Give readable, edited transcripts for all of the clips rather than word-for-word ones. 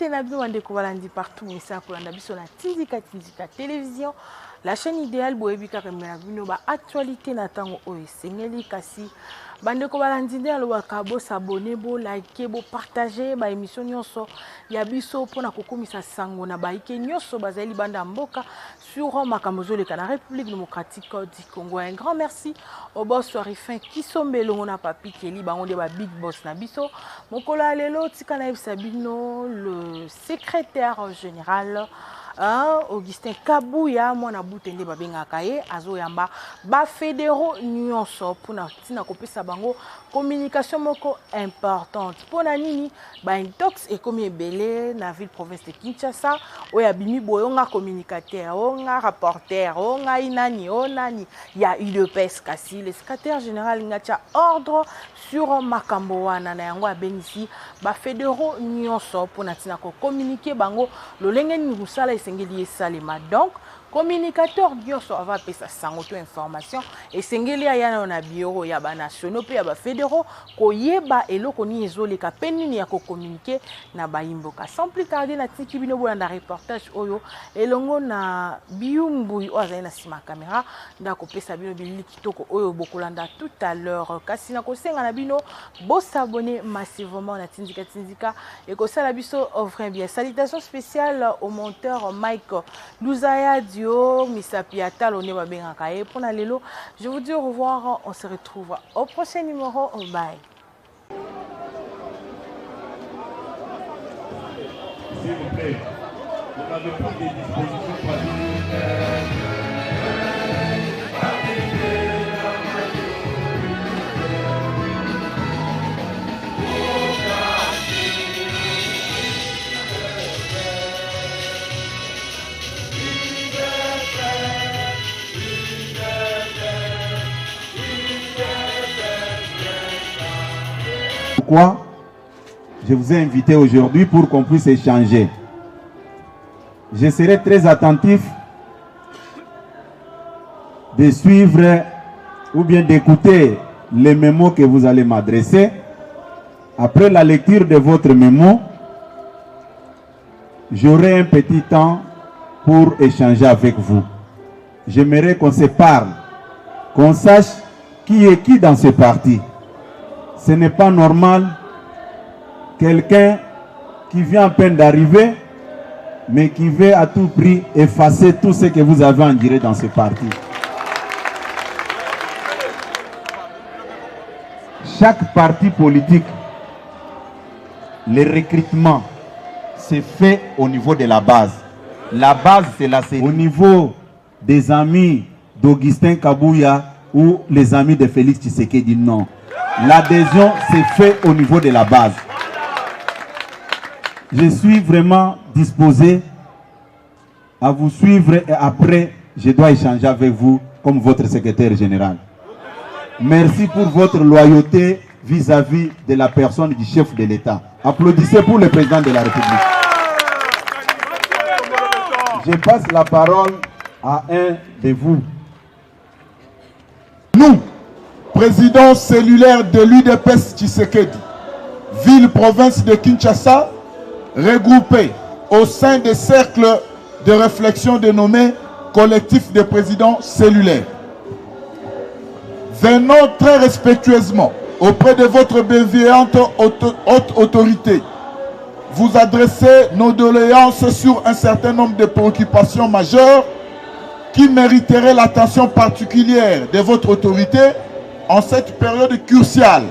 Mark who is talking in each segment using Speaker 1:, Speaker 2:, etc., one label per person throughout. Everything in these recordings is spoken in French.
Speaker 1: Santé Nabino Wandeko Walandi partout, mais ça pour la sur la Tindika télévision. La chaîne idéale Boebika Remerabino ba actualité natango oe sengeli kasi bandeko balandinde aloba kabo s'abonner bo liker bo partager ba émission nyonso ya biso pona kokomisa sango na baike nyonso bazali banda mboka sur makambozo le Canada République démocratique du Congo. Un grand merci au boss Soirifin qui sombelo na papi Kelly bango de ba big boss na biso mokola lelo tikana Sabino le secrétaire général Augustin Kabouya mwana butende babenga kaye azoyamba ba fédéraux nyonso pona tina kopesa bango communication moko importante pona nini ba intox et comme ebele na ville province de Kinshasa oya bimi boyonga communicateur onga rapporteur onga inani onani ya UDPS kasi le secrétaire général ngacha ordre sur makambo wana na yango abenisi ba fédéraux nyonso pona tina ko communiquer bango lolenge ni rusala sengeli salema donc communicateur nyonso ava pesa sango to information et sengeli ayana na bureau ya ba nationaux pe ya ba fédéraux koyeba eloko ni ezoleka penini ya ko communiquer na baimboka sans plus tarder na tiki bino bolanda reportage oyo elongo na biumbu oza na sima caméra ndako pesa bino bilili kitoko oyo bokolanda tout à l'heure kasi na kosenga na bino bo s'abonner massivement na tindika et ko sala biso offre bien salutations spéciales au monteur Mike Luzaya Misapiata l'one babenga kaye pour lelo. Je vous dis au revoir, on se retrouve au prochain numéro. Bye.
Speaker 2: S'il vous plaît, vous n'avez pas des dispositions pratiques.
Speaker 3: Pourquoi je vous ai invité aujourd'hui pour qu'on puisse échanger. Je serai très attentif de suivre ou bien d'écouter les mémos que vous allez m'adresser. Après la lecture de votre mémo, j'aurai un petit temps pour échanger avec vous. J'aimerais qu'on se parle, qu'on sache qui est qui dans ce parti. Ce n'est pas normal, quelqu'un qui vient à peine d'arriver, mais qui veut à tout prix effacer tout ce que vous avez enduré dans ce parti. Chaque parti politique, le recrutement se fait au niveau de la base. La base, c'est la CENI. Au niveau des amis d'Augustin Kabouya ou les amis de Félix Tshisekedi, non. L'adhésion s'est faite au niveau de la base. Je suis vraiment disposé à vous suivre et après, je dois échanger avec vous comme votre secrétaire général. Merci pour votre loyauté vis-à-vis de la personne du chef de l'État. Applaudissez pour le président de la République. Je passe la parole à un de vous.
Speaker 4: Nous, président cellulaire de l'UDPS Tshisekedi, ville-province de Kinshasa, regroupé au sein des cercles de réflexion dénommés collectif de présidents cellulaires. Venons très respectueusement auprès de votre bienveillante haute autorité vous adresser nos doléances sur un certain nombre de préoccupations majeures qui mériteraient l'attention particulière de votre autorité en cette période cruciale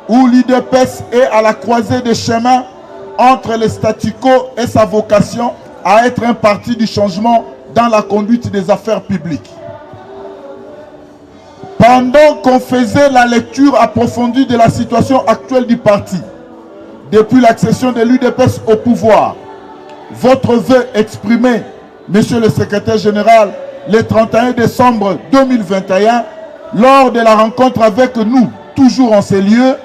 Speaker 4: où l'UDPS est à la croisée des chemins entre le statu quo et sa vocation à être un parti du changement dans la conduite des affaires publiques. Pendant qu'on faisait la lecture approfondie de la situation actuelle du parti, depuis l'accession de l'UDPS au pouvoir, votre vœu exprimé, Monsieur le secrétaire général, le 31 décembre 2021, lors de la rencontre avec nous, toujours en ces lieux,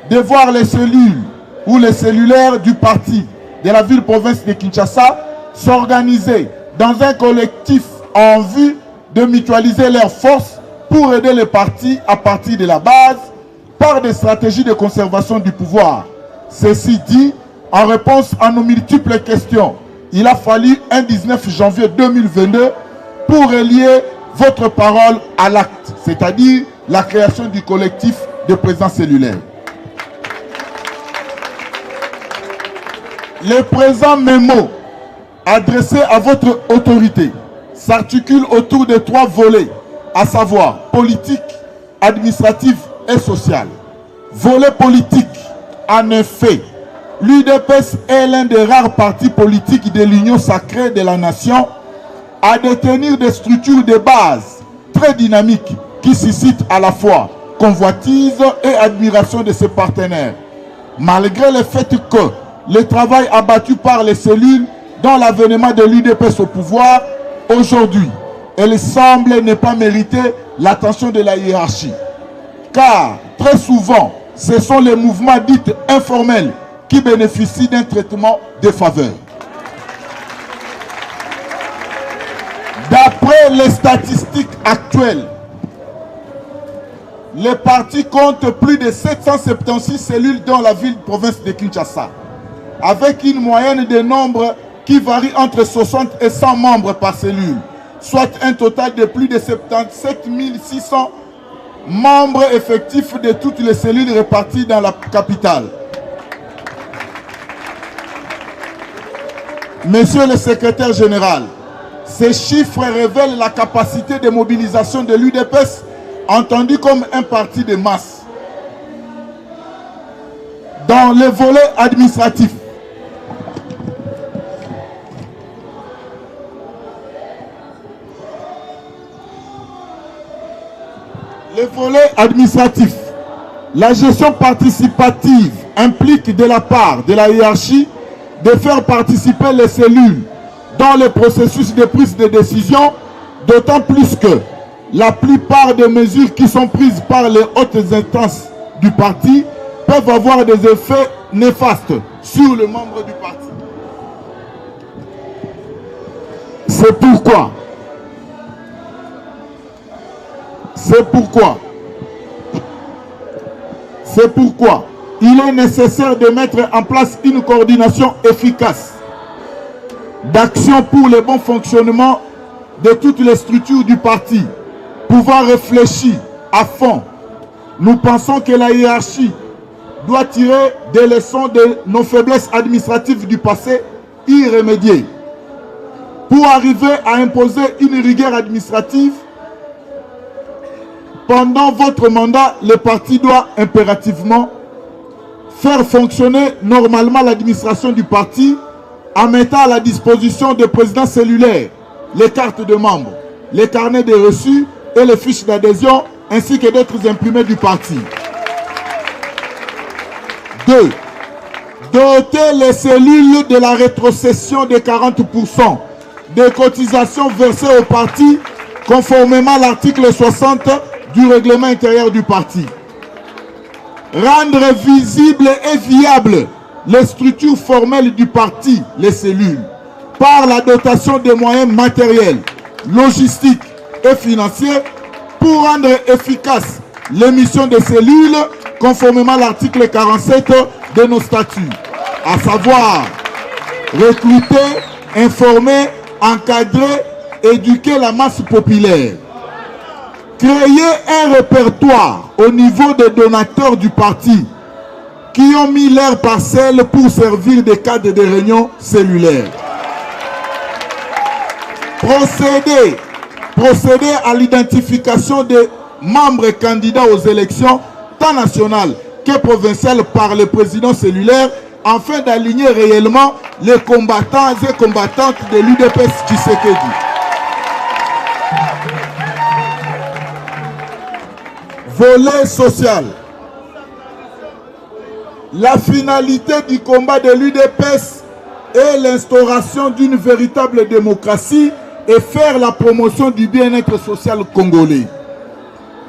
Speaker 4: de voir les cellules ou les cellulaires du parti de la ville-province de Kinshasa s'organiser dans un collectif en vue de mutualiser leurs forces pour aider le parti à partir de la base par des stratégies de conservation du pouvoir. Ceci dit, en réponse à nos multiples questions, il a fallu un 19 janvier 2022 pour relier votre parole à l'acte, c'est-à-dire la création du collectif de présence cellulaire. Le présent mémo adressé à votre autorité s'articule autour de 3 volets, à savoir politique, administratif et social. Volet politique, en effet, l'UDPS est l'un des rares partis politiques de l'Union sacrée de la nation à détenir des structures de base très dynamiques qui suscitent à la fois convoitise et admiration de ses partenaires. Malgré le fait que le travail abattu par les cellules dans l'avènement de l'UDPS au pouvoir, aujourd'hui, elle semble ne pas mériter l'attention de la hiérarchie. Car, très souvent, ce sont les mouvements dits informels qui bénéficient d'un traitement de faveur. D'après les statistiques actuelles, les partis comptent plus de 776 cellules dans la ville-province de Kinshasa, avec une moyenne de nombre qui varie entre 60 et 100 membres par cellule, soit un total de plus de 77 600 membres effectifs de toutes les cellules réparties dans la capitale. Monsieur le secrétaire général, ces chiffres révèlent la capacité de mobilisation de l'UDPS entendu comme un parti de masse. Dans le volet administratif, la gestion participative implique de la part de la hiérarchie de faire participer les cellules dans le processus de prise de décision, d'autant plus que la plupart des mesures qui sont prises par les hautes instances du parti peuvent avoir des effets néfastes sur les membres du parti. C'est pourquoi il est nécessaire de mettre en place une coordination efficace d'action pour le bon fonctionnement de toutes les structures du parti, pouvant réfléchir à fond. Nous pensons que la hiérarchie doit tirer des leçons de nos faiblesses administratives du passé, y remédier. Pour arriver à imposer une rigueur administrative, pendant votre mandat, le parti doit impérativement faire fonctionner normalement l'administration du parti en mettant à la disposition des présidents cellulaires les cartes de membres, les carnets de reçus et les fiches d'adhésion ainsi que d'autres imprimés du parti. 2. Doter les cellules de la rétrocession de 40% des cotisations versées au parti conformément à l'article 60 du règlement intérieur du parti. Rendre visibles et viables les structures formelles du parti, les cellules, par la dotation des moyens matériels, logistiques et financiers pour rendre efficace les missions des cellules conformément à l'article 47 de nos statuts, à savoir recruter, informer, encadrer, éduquer la masse populaire. Créer un répertoire au niveau des donateurs du parti qui ont mis leur parcelle pour servir de cadre de réunion cellulaire. Procéder à l'identification des membres candidats aux élections tant nationales que provinciales par le président cellulaire afin d'aligner réellement les combattants et combattantes de l'UDPS Tshisekedi. Volet social. La finalité du combat de l'UDPS est l'instauration d'une véritable démocratie et faire la promotion du bien-être social congolais.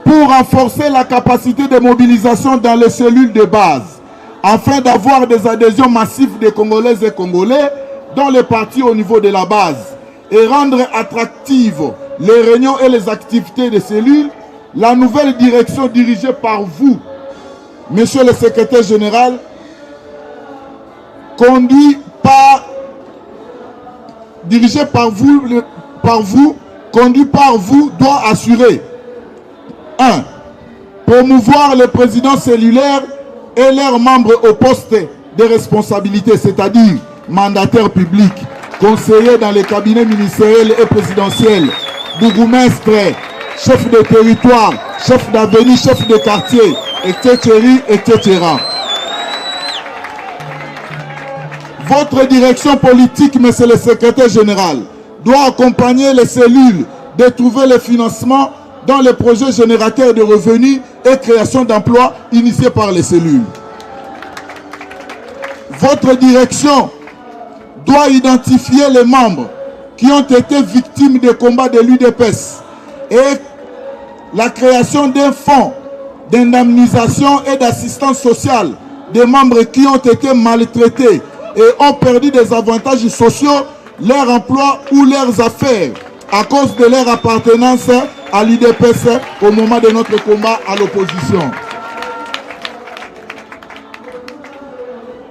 Speaker 4: Pour renforcer la capacité de mobilisation dans les cellules de base, afin d'avoir des adhésions massives des Congolaises et Congolais dans les partis au niveau de la base et rendre attractives les réunions et les activités des cellules, la nouvelle direction dirigée par vous, Monsieur le secrétaire général, dirigé par vous, conduit par vous, doit assurer 1. Promouvoir les présidents cellulaires et leurs membres au poste de responsabilité, c'est-à-dire mandataires publics, conseillers dans les cabinets ministériels et présidentiels, bourgmestres, chefs de territoire, chefs d'avenue, chefs de quartier, etc. Votre direction politique, monsieur le secrétaire général, doit accompagner les cellules de trouver le financement dans les projets générateurs de revenus et création d'emplois initiés par les cellules. Votre direction doit identifier les membres qui ont été victimes des combats de l'UDPS et la création d'un fonds d'indemnisation et d'assistance sociale des membres qui ont été maltraités et ont perdu des avantages sociaux, leur emploi ou leurs affaires à cause de leur appartenance à l'UDPS au moment de notre combat à l'opposition.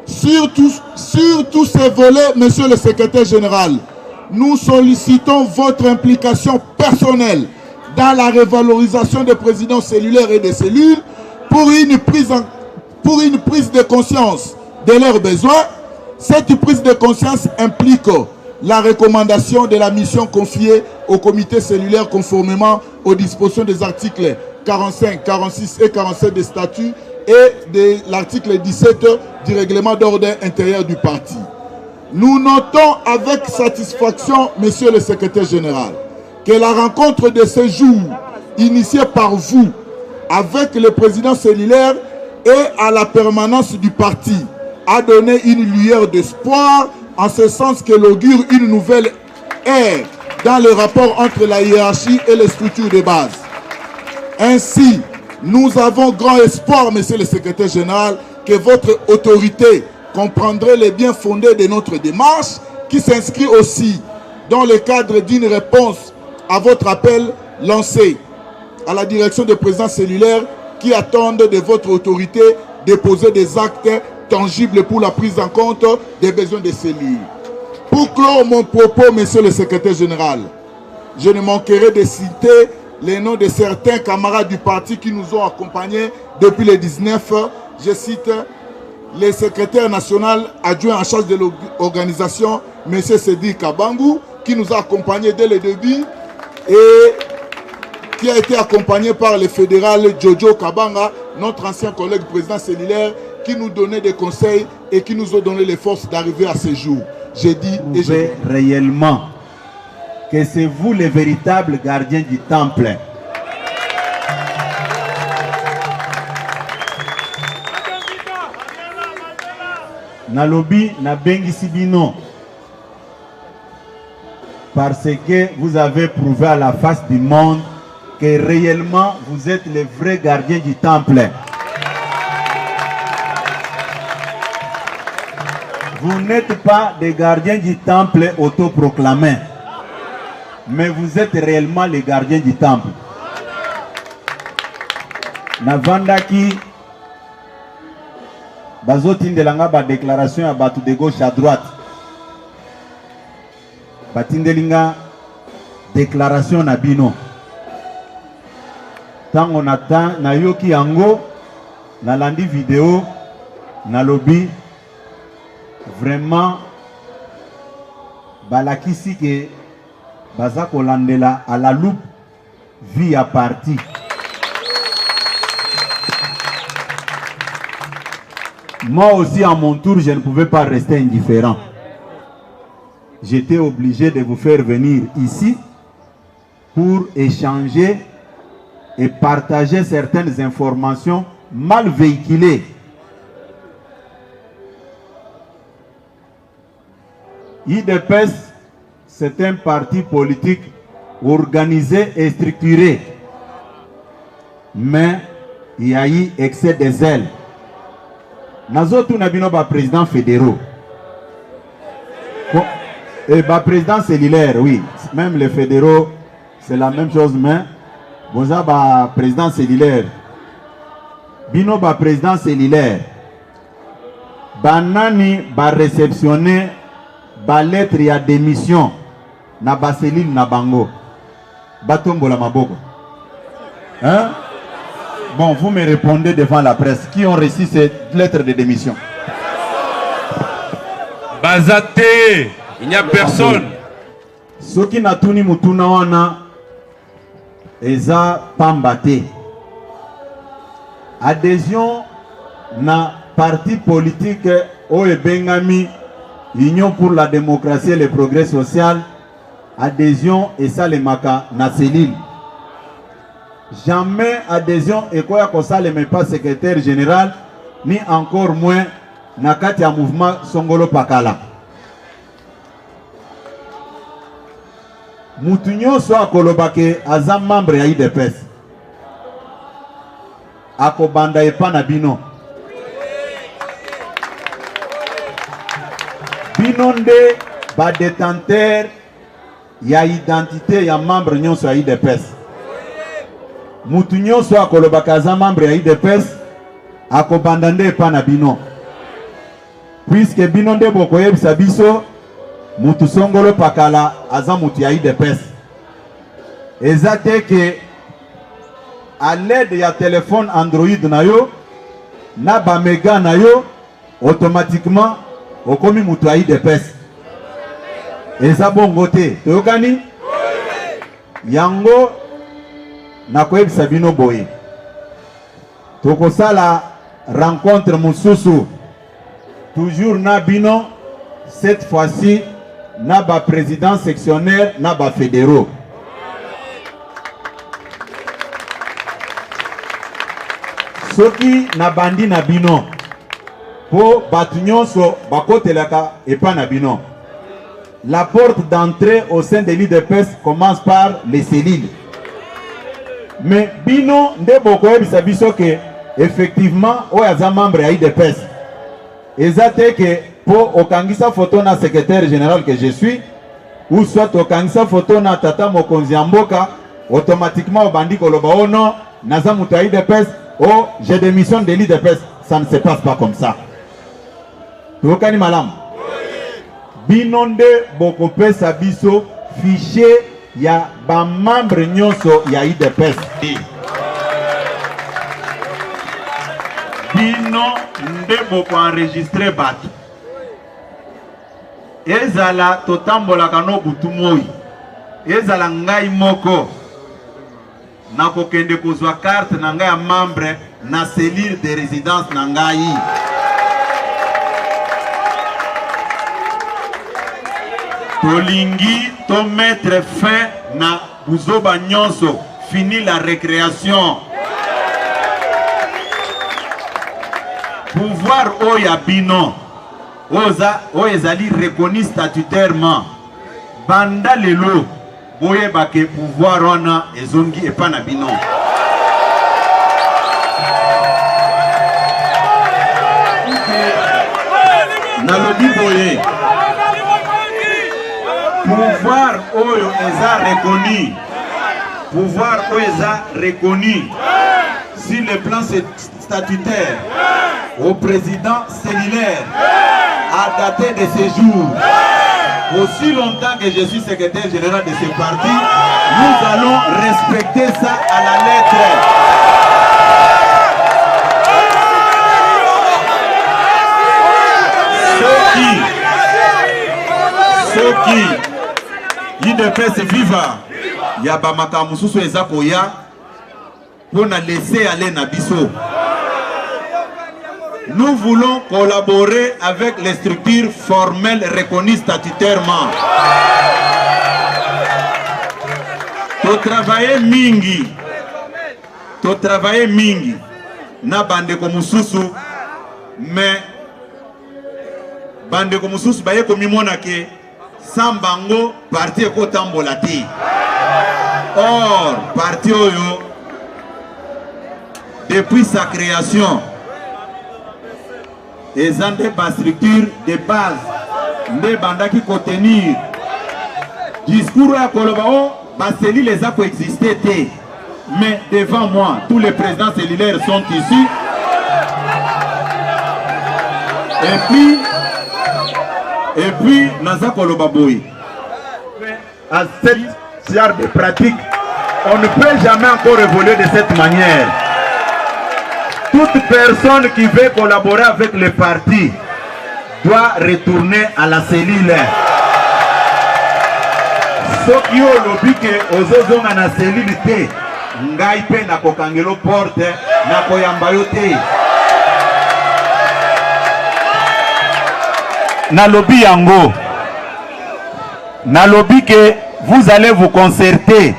Speaker 4: Sur tous ces volets, monsieur le secrétaire général, nous sollicitons votre implication personnelle dans la revalorisation des présidents cellulaires et des cellules pour une prise de conscience de leurs besoins. Cette prise de conscience implique la recommandation de la mission confiée au comité cellulaire conformément aux dispositions des articles 45, 46 et 47 des statuts et de l'article 17 du règlement d'ordre intérieur du parti. Nous notons avec satisfaction, monsieur le secrétaire général, que la rencontre de ce jour, initiée par vous avec le président cellulaire et à la permanence du parti, a donné une lueur d'espoir, en ce sens que l'augure une nouvelle ère dans le rapport entre la hiérarchie et les structures de base. Ainsi, nous avons grand espoir, monsieur le secrétaire général, que votre autorité comprendrait les bien fondés de notre démarche, qui s'inscrit aussi dans le cadre d'une réponse à votre appel lancé à la direction des présidents cellulaires qui attendent de votre autorité de poser des actes tangibles pour la prise en compte des besoins des cellules. Pour clore mon propos, monsieur le secrétaire général, je ne manquerai de citer les noms de certains camarades du parti qui nous ont accompagnés depuis le 19. Je cite le secrétaire national adjoint en charge de l'organisation, M. Cédric Kabangou, qui nous a accompagnés dès le début et qui a été accompagné par le fédéral Jojo Kabanga, notre ancien collègue président cellulaire, qui nous donnait des conseils et qui nous a donné les forces d'arriver à ce jour. J'ai dit et je dis
Speaker 3: réellement que c'est vous les véritables gardiens du temple. Nalobi na bengi sibino parce que vous avez prouvé à la face du monde que réellement vous êtes les vrais gardiens du temple. Vous n'êtes pas des gardiens du temple autoproclamés, mais vous êtes réellement les gardiens du temple. Navandaki bazotindelanga ba déclaration à batu de gauche à droite. Batindelinga déclaration na bino. Tant on attend na yoki yango na landi vidéo na lobby. Vraiment balakisi que baza kolandela à la loupe vie à parti. Moi aussi à mon tour je ne pouvais pas rester indifférent. J'étais obligé de vous faire venir ici pour échanger et partager certaines informations mal véhiculées. UDPS, c'est un parti politique organisé et structuré. Mais il y a eu excès de zèle. Nazotu Nabino ba président fédéraux. Et ba président cellulaire, oui. Même les fédéraux, c'est la même chose, mais vous avez ba président cellulaire. Bino ba président cellulaire. banani ba réceptionner ba lettre ya démission na ba cellule na bango batombola maboko. Hein? Bon, vous me répondez devant la presse. Qui ont reçu cette lettre de démission?
Speaker 2: Bazate, il n'y a personne.
Speaker 3: Ce qui n'a tout ni mutuna wana eza pambate. Adhésion na parti politique oye bengami Union pour la démocratie et le progrès social. Adhésion et ça les maka na cellule. Jamais adhésion et quoi que ça le pas secrétaire général ni encore moins na kati ya mouvement Songolo Pakala. Mutunyo so akolobake aza membre ya IDPS. Akobanda epa na bino. Bino nde ba détenteur ya identité ya membre nyonso ya IDPS. Mutunyo so akolobaka aza membre ya IDPS akobanda nde epa na bino. Puisque bino nde bokoyebisa biso mutu Songolo Pakala aza mutu ya IDPS. Eza te ke à l'aide ya téléphone Android na yo na ba mega na yo automatiquement okomi mutu ya IDPS. Eza bongo te. Toyokani? Yango na koyebisa bino boye. Tokosala rencontre mususu toujours na bino, cette fois-ci na ba président sectionnaire na ba fédéraux. Soki na bandi na bino po batu nyonso bakotelaka epa na bino. La porte d'entrée au sein de l'IDPS commence par les cellules. Mais bino nde bokoyebisa biso ke effectivement oyaza membre ya IDPS. Ezate que pour okangisa photo na secrétaire général que je suis, ou soit okangisa photo na tata mokonzi mboka, automatiquement au bandi koloba oh non, naza muta IDPS, oh j'ai démission de l'IDPS. Ça ne se passe pas comme ça. Tokani malam. Binonde bokope sabiso fichier ya ba membre nyonso ya IDPS. Bino nde boko enregistré bato. Ezala totambola kano butumoi. Ezala ngai moko. Na kokende kozwa carte na ngai ya membre na cellule de résidence na ngai. Tolingi to mettre fin na buzoba nyonso. Fini la récréation. Pouvoir oyabino oza oyezali reconnu statutairement banda lelo boye bake pouvoir ona ezongi epana bino nalobi boye pouvoir oyo eza reconnu pouvoir oyo eza reconnu sur le plan statutaire au président cellulaire à dater de ce jour. Aussi longtemps que je suis secrétaire général de ce parti, nous allons respecter ça à la lettre. Ceux qui IDPS viva Yabamaka Mususu Ezakoya pour nous laisser aller na biso. Nous voulons collaborer avec les structures formelles reconnues statutairement. To travailler mingi na bandeko mususu mais bandeko mususu baye komimona ke sambango parti eko tambola te. Or parti oyo depuis sa création les ba structure de base ne bandaki contenir discours à Kolobao Basseli les a coexisté mais devant moi tous les présidents cellulaires sont ici Et puis, Naza Kolobaboui. À cette genre de pratique, on ne peut jamais encore évoluer de cette manière. Toute personne qui veut collaborer avec le parti doit retourner à la cellule. Ceux qui ont lobby que aux na cellule te, ngai pe na kokangelo porte na koyambayo te. Na lobby yango. Na lobby que vous allez vous concerter.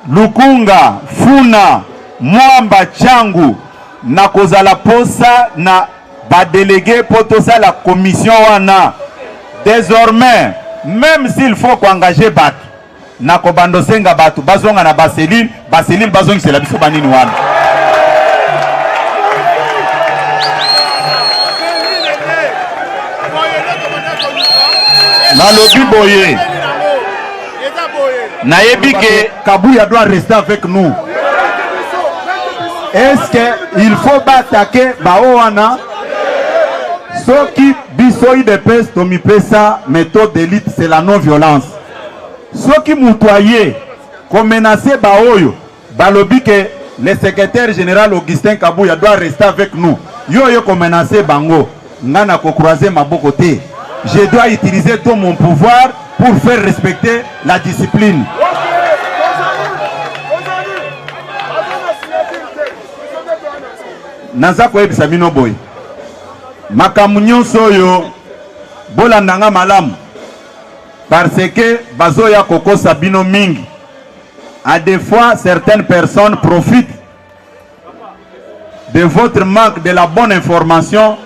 Speaker 3: Lukunga, Funa, Mwamba Changu, na kozala posa na ba délégué potosa la commission wana. Désormais, même s'il faut qu'engager bat, na kobando senga batu, bazonga na baselil bazongi c'est la biso banini wana. Na lobby boye. Nayebi que Kabouya doit rester avec nous. Est-ce qu'il faut attaquer Baoana? Ce qui bisoï de peste au mipesa méthode d'élite, c'est la non-violence. Ce qui moutoyé, comme menacé Baoyo, balobi que le secrétaire général Augustin Kabouya doit rester avec nous. Yo comme menacé Bango, nana ko croiser ma côté. Je dois utiliser tout mon pouvoir pour faire respecter la discipline. Naza koyebisa bino boy. Makamu nyonso oyo bolandanga malamu. Parce que bazoya kokosa bino mingi. À des fois, certaines personnes profitent de votre manque de la bonne information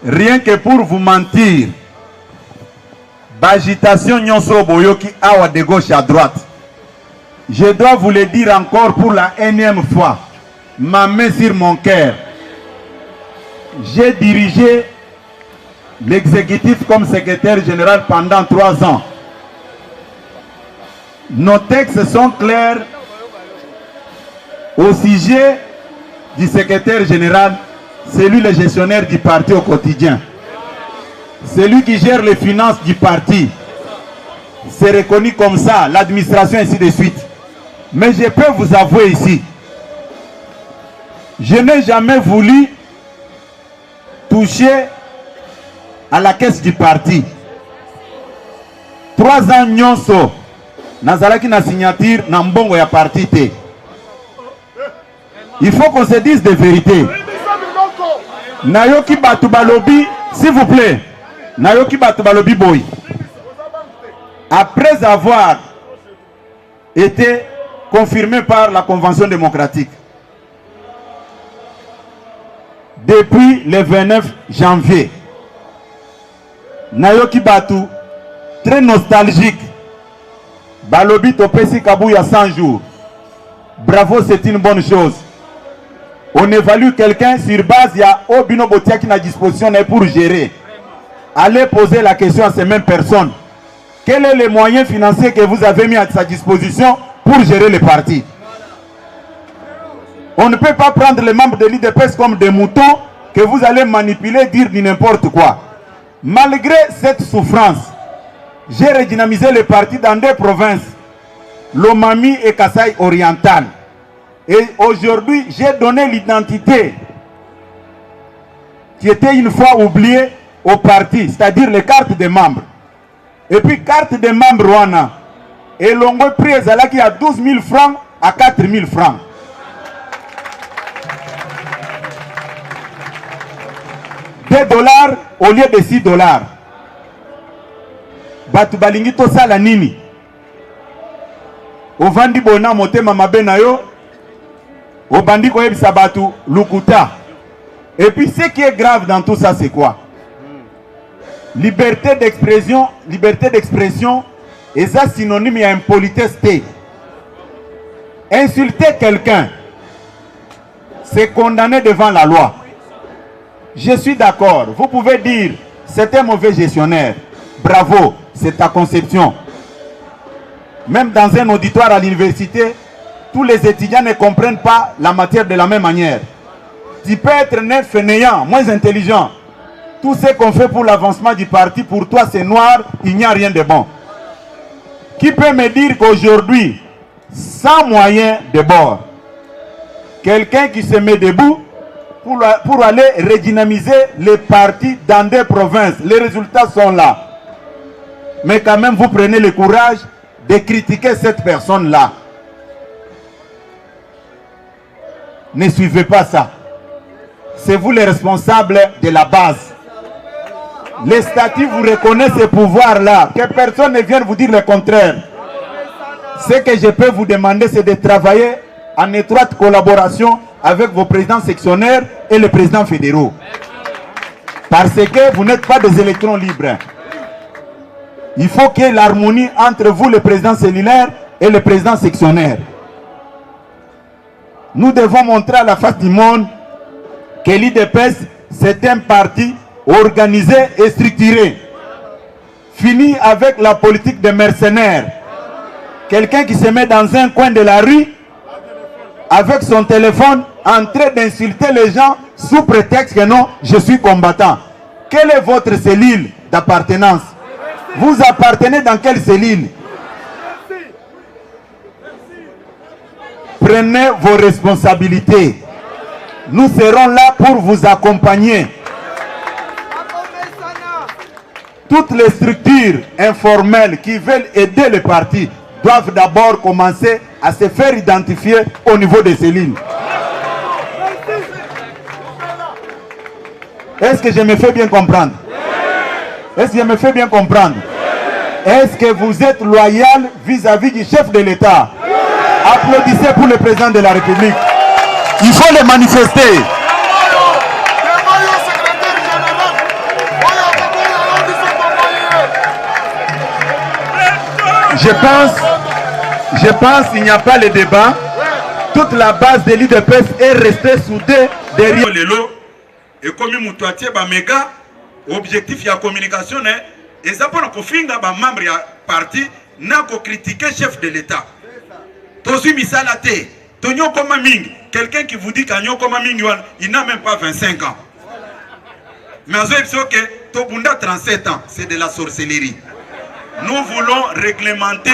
Speaker 3: rien que pour vous mentir. Agitation nyonso boyoki awa de gauche à droite. Je dois vous le dire encore pour la énième fois. Ma main sur mon cœur. J'ai dirigé l'exécutif comme secrétaire général pendant 3 ans. Nos textes sont clairs au sujet du secrétaire général, c'est lui le gestionnaire du parti au quotidien. C'est lui qui gère les finances du parti. C'est reconnu comme ça, l'administration ainsi de suite. Mais je peux vous avouer ici, je n'ai jamais voulu toucher à la caisse du parti. 3 ans nyonso, nazalaki na signature na mbongo ya parti te. Il faut qu'on se dise des vérités. Nayoki batu balobi, s'il vous plaît. Nayoki batu balobi boy. Après avoir été confirmé par la Convention démocratique, depuis le 29 janvier, Nayoki batu très nostalgique. Balobi topesi Kabouya 100 jours. Bravo, c'est une bonne chose. On évalue quelqu'un sur base, il y a Obino Botia qui n'a disposition pour gérer. Allez poser la question à ces mêmes personnes. Quel est le moyen financier que vous avez mis à sa disposition pour gérer le parti? On ne peut pas prendre les membres de l'IDPS comme des moutons que vous allez manipuler, dire n'importe quoi. Malgré cette souffrance, j'ai redynamisé le parti dans 2 provinces, Lomami et Kasaï oriental. Et aujourd'hui, j'ai donné l'identité qui était une fois oubliée au parti, c'est-à-dire les cartes des membres. Et puis, carte des membres, Rwanda. Et l'ongo prix qui a 12 000 francs à 4 000 francs. $2 au lieu de $6. Batu balingi to sala nini? Ovandi bona motema mabe na yo. Obandi koyebisa batu lukuta. Et puis ce qui est grave dans tout ça, c'est quoi? Liberté d'expression est ça synonyme à impolitesse. Insulter quelqu'un, c'est condamné devant la loi. Je suis d'accord. Vous pouvez dire, c'est un mauvais gestionnaire. Bravo, c'est ta conception. Même dans un auditoire à l'université, tous les étudiants ne comprennent pas la matière de la même manière. Tu peux être né fainéant, moins intelligent. Tout ce qu'on fait pour l'avancement du parti, pour toi c'est noir, il n'y a rien de bon. Qui peut me dire qu'aujourd'hui, sans moyen de bord, quelqu'un qui se met debout pour aller redynamiser les partis dans des provinces, les résultats sont là. Mais quand même, vous prenez le courage de critiquer cette personne-là. Ne suivez pas ça. C'est vous les responsables de la base. Les statuts vous reconnaissent ce pouvoir-là. Que personne ne vienne vous dire le contraire. Ce que je peux vous demander, c'est de travailler en étroite collaboration avec vos présidents sectionnaires et les présidents fédéraux. Parce que vous n'êtes pas des électrons libres. Il faut qu'il y ait l'harmonie entre vous, les présidents cellulaires, et les présidents sectionnaires. Nous devons montrer à la face du monde que l'IDPS, c'est un parti organisé et structuré. Fini avec la politique des mercenaires. Quelqu'un qui se met dans un coin de la rue, avec son téléphone, en train d'insulter les gens sous prétexte que non, je suis combattant. Quelle est votre cellule d'appartenance? Vous appartenez dans quelle cellule? Prenez vos responsabilités. Nous serons là pour vous accompagner. Toutes les structures informelles qui veulent aider le parti doivent d'abord commencer à se faire identifier au niveau des cellules. Est-ce que je me fais bien comprendre? Est-ce que je me fais bien comprendre? Est-ce que vous êtes loyal vis-à-vis du chef de l'État? Applaudissez pour le président de la République. Il faut le manifester. Je pense qu'il n'y a pas de débat. Toute la base de l'IDPS est restée soudée derrière.
Speaker 5: Et comme Moutouatier, méga objectif de la communication, et ça pour nous membre du parti, n'a qu'à critiquer le chef de l'État. Quelqu'un qui vous dit qu'il n'a même pas 25 ans. Mais il a 37 ans, c'est de la sorcellerie. Nous voulons réglementer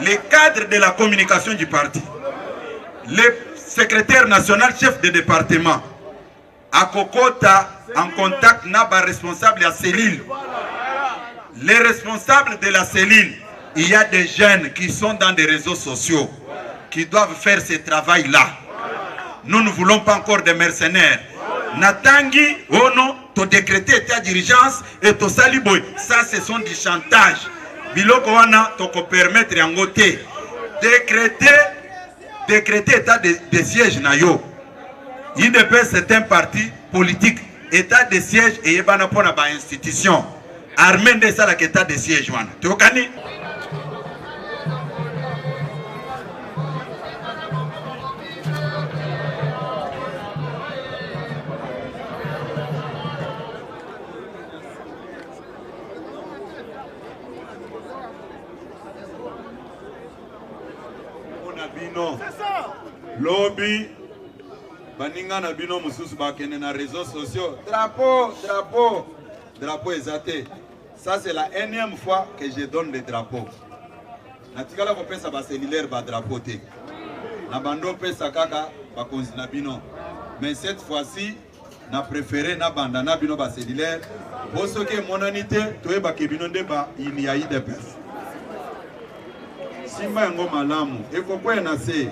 Speaker 5: les cadres de la communication du parti. Le secrétaire national, chef de département, à Kokota, en contact avec les responsables de la cellule. Les responsables de la cellule, il y a des jeunes qui sont dans des réseaux sociaux, qui doivent faire ce travail-là. Nous ne voulons pas encore des mercenaires. Natangi, oh non, tu décrété état d'urgence et tu saliboy. Ça, ce sont du chantage. Biloko wana, tu peux permettre en côté. Décréter état de siège na yo. IDPS, c'est un parti politique. État de siège et yebana pona ba institution. Armée de ça, l'état de siège wana. Tu okani?
Speaker 6: Lobby, baninga na bino mususu bakene na réseaux sociaux. Drapeau exaté. Ça c'est la énième fois que je donne le drapeau. Natikala ko pesa ba cellulaire ba drapeau te. Na bando pesa kaka ba konzi na bino. Mais cette fois-ci, na préféré na banda na bino ba cellulaire. Boso ke monanité toyeba ke bino nde ba ini ya IDPS. Simba yango malamu. Eko kwena se